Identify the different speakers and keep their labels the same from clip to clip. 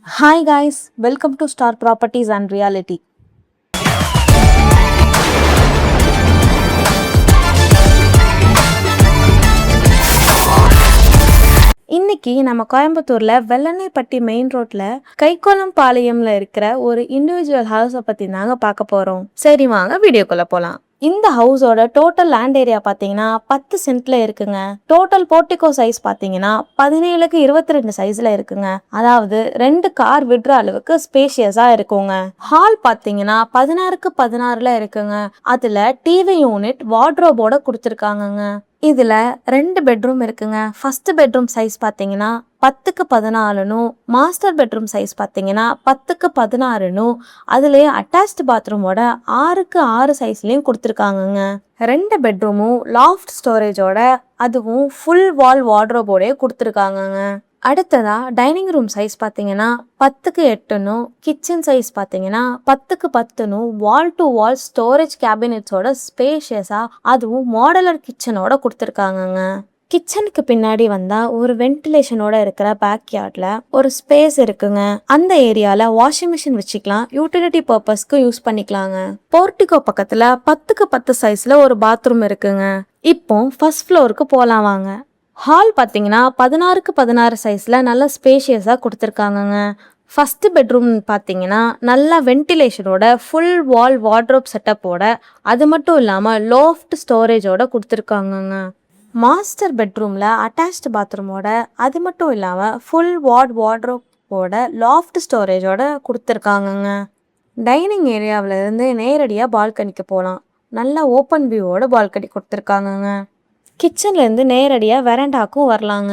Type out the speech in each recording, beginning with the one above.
Speaker 1: Hi guys, welcome to Star Properties and Reality. இன்னைக்கு நம்ம கோயம்புத்தூர்ல வெள்ளனைப்பட்டி மெயின் ரோட்ல கைக்கோளம்பாளையம்ல இருக்கிற ஒரு இண்டிவிஜுவல் ஹவுஸை பத்தி தாங்க பார்க்க போறோம். சரி வாங்க வீடியோக்குள்ள போலாம். இந்த ஹவுஸோட டோட்டல் லேண்ட் ஏரியா பார்த்தீங்கன்னா 10 சென்ட்ல இருக்குங்க. டோட்டல் போர்டிகோ சைஸ் பார்த்தீங்கன்னா 17க்கு 22 சைஸ்ல இருக்குங்க. அதாவது 2 கார் விடுற அளவுக்கு ஸ்பேஷியஸா இருக்குங்க. ஹால் பார்த்தீங்கன்னா 16க்கு 16ல இருக்குங்க. அதுல டிவி யூனிட் வார்ட்ரோபோட கொடுத்துருக்காங்கங்க. இதுல 2 பெட்ரூம் இருக்குங்க. ஃபர்ஸ்ட் பெட்ரூம் சைஸ் பார்த்தீங்கன்னா 10க்கு 14னும் மாஸ்டர் பெட்ரூம் சைஸ் பார்த்தீங்கன்னா 10க்கு 16னும் அதுலயே அட்டாச்ட் பாத்ரூமோட 6க்கு 6 சைஸ்லயும் கொடுத்துருக்காங்கங்க. 2 பெட்ரூமும் லாஃப்ட் ஸ்டோரேஜோட அதுவும் ஃபுல் வால் வார்ட்ரோபோடே கொடுத்துருக்காங்கங்க. அடுத்ததா டைனிங் ரூம் சைஸ் பார்த்தீங்கன்னா 10க்கு 8னும் கிச்சன் சைஸ் பார்த்தீங்கன்னா 10க்கு 10னும் வால் டு வால் ஸ்டோரேஜ் கேபினெட்ஸோட ஸ்பேஷியஸா அதுவும் மாடலர் கிச்சனோட கொடுத்துருக்காங்கங்க. கிச்சனுக்கு பின்னாடி வந்தா ஒரு வென்டிலேஷனோட இருக்கிற பேக் யார்ட்ல ஒரு ஸ்பேஸ் இருக்குங்க. அந்த ஏரியால வாஷிங் மிஷின் வச்சுக்கலாம், யூட்டிலிட்டி பர்பஸ்க்கு யூஸ் பண்ணிக்கலாங்க. போர்டிகோ பக்கத்துல 10க்கு 10 சைஸ்ல ஒரு பாத்ரூம் இருக்குங்க. இப்போ ஃபர்ஸ்ட் ஃப்ளோருக்கு போலாம் வாங்க. ஹால் பார்த்தீங்கன்னா 16க்கு 16 சைஸ்ல நல்ல ஸ்பேஷியஸா கொடுத்துருக்காங்கங்க. ஃபர்ஸ்ட் பெட்ரூம் பார்த்தீங்கன்னா நல்ல வென்டிலேஷனோட ஃபுல் வால் வார்ட்ரோப் செட்டப்போட அது மட்டும் இல்லாமல் லோஃப்ட் ஸ்டோரேஜோட கொடுத்துருக்காங்கங்க. மாஸ்டர் பெட்ரூம்ல அட்டாச்ட் பாத்ரூமோட அது மட்டும் இல்லாமல் ஃபுல் வார்ட்ரோப்போட லாஃப்ட் ஸ்டோரேஜோட கொடுத்துருக்காங்கங்க. டைனிங் ஏரியாவில இருந்து நேரடியாக பால்கனிக்கு போகலாம். நல்ல ஓப்பன் வியூவோட பால்கனி கொடுத்துருக்காங்கங்க. கிச்சன்லேருந்து நேரடியாக வெரண்டாக்கும் வரலாங்க.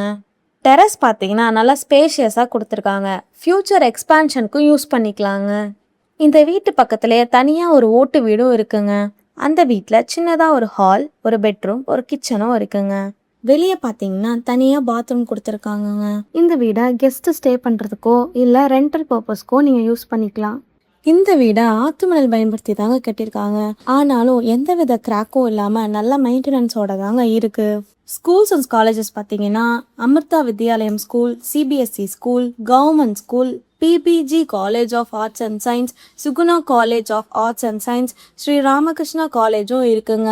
Speaker 1: டெரஸ் பார்த்தீங்கன்னா நல்லா ஸ்பேஷியஸாக கொடுத்துருக்காங்க. ஃப்யூச்சர் எக்ஸ்பான்ஷனுக்கும் யூஸ் பண்ணிக்கலாங்க. இந்த வீட்டு பக்கத்துலேயே தனியாக ஒரு ஓட்டு வீடும் இருக்குங்க. அந்த வீட்டில் சின்னதாக ஒரு ஹால், ஒரு பெட்ரூம், ஒரு கிச்சனும் இருக்குங்க. வெளியே பார்த்தீங்கன்னா தனியாக பாத்ரூம் கொடுத்துருக்காங்கங்க. இந்த வீடை கெஸ்ட்டு ஸ்டே பண்ணுறதுக்கோ இல்லை ரெண்டல் பர்பஸ்க்கோ நீங்கள் யூஸ் பண்ணிக்கலாம். இந்த வீடை ஆத்துமணல் பயன்படுத்தி தாங்க கட்டியிருக்காங்க. ஆனாலும் எந்தவித கிராக்கும் இல்லாமல் நல்ல மெயின்டெனன்ஸோட தாங்க இருக்கு. ஸ்கூல்ஸ் அண்ட் காலேஜஸ் பார்த்தீங்கன்னா Amrita Vidyalayam school, CBSE school, government school, PPG college of arts and science, Suguna college of arts and science, Sri Ramakrishna காலேஜும் இருக்குங்க.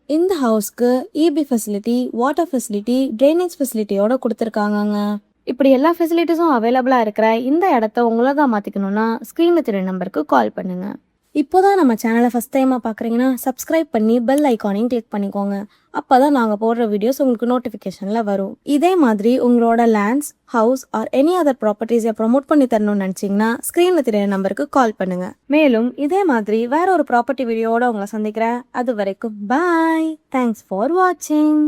Speaker 1: இந்த ஹவுஸ்க்கு EB facility, water facility, drainage ஃபெசிலிட்டியோட கொடுத்துருக்காங்கங்க. இப்படி எல்லா ஃபெசிலிட்டிஸும் அவைலபிளாக இருக்கிற இந்த இடத்த உங்களதாக மாற்றிக்கணும்னா ஸ்க்ரீனில் தெரிய நம்பருக்கு கால் பண்ணுங்கள். இப்போதான் நம்ம சேனலை ஃபஸ்ட் டைமாக பார்க்குறீங்கன்னா சப்ஸ்கிரைப் பண்ணி பெல் ஐக்கானையும் கிளிக் பண்ணிக்கோங்க. அப்போ தான் நாங்கள் போடுற வீடியோஸ் உங்களுக்கு நோட்டிஃபிகேஷனில் வரும். இதே மாதிரி உங்களோட lands, house or any other ப்ராப்பர்ட்டிஸை ப்ரொமோட் பண்ணி தரணும்னு நினச்சிங்கன்னா ஸ்க்ரீனில் தெரிய நம்பருக்கு கால் பண்ணுங்கள். மேலும் இதே மாதிரி வேற ஒரு ப்ராப்பர்ட்டி வீடியோவோட உங்களை சந்திக்கிறேன். அது வரைக்கும் பாய். தேங்க்ஸ் ஃபார் வாட்சிங்.